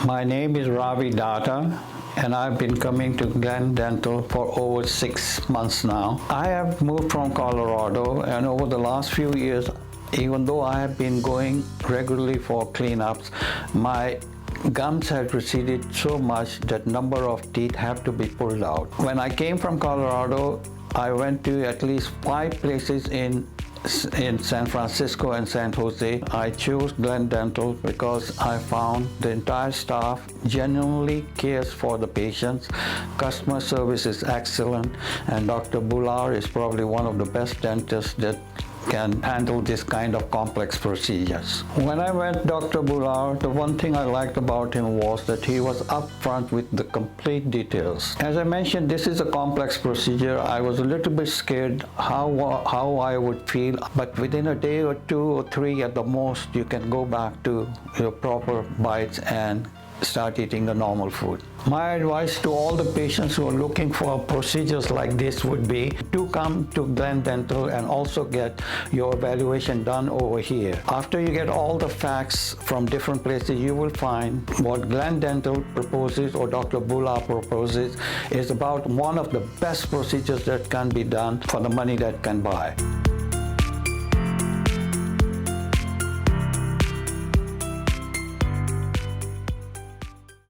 My name is Ravi and I've been coming to Glen Dental for over 6 months now. I have moved from Colorado, and over the last few years, even though I have been going regularly for cleanups, my gums had receded so much that number of teeth have to be pulled out. When I came from Colorado, I went to at least 5 places in San Francisco and San Jose. I chose Glen Dental because I found the entire staff genuinely cares for the patients. Customer service is excellent, and Dr. Bhullar is probably one of the best dentists that can handle this kind of complex procedures. When I went Dr. Bhullar, the one thing I liked about him was that he was upfront with the complete details. As I mentioned, this is a complex procedure. I was a little bit scared how I would feel, but within a day or 2 or 3 at the most, you can go back to your proper bites and start eating the normal food. My advice to all the patients who are looking for procedures like this would be to come to Glen Dental and also get your evaluation done over here. After you get all the facts from different places, you will find what Glen Dental proposes or Dr. Bhullar proposes is about one of the best procedures that can be done for the money that can buy.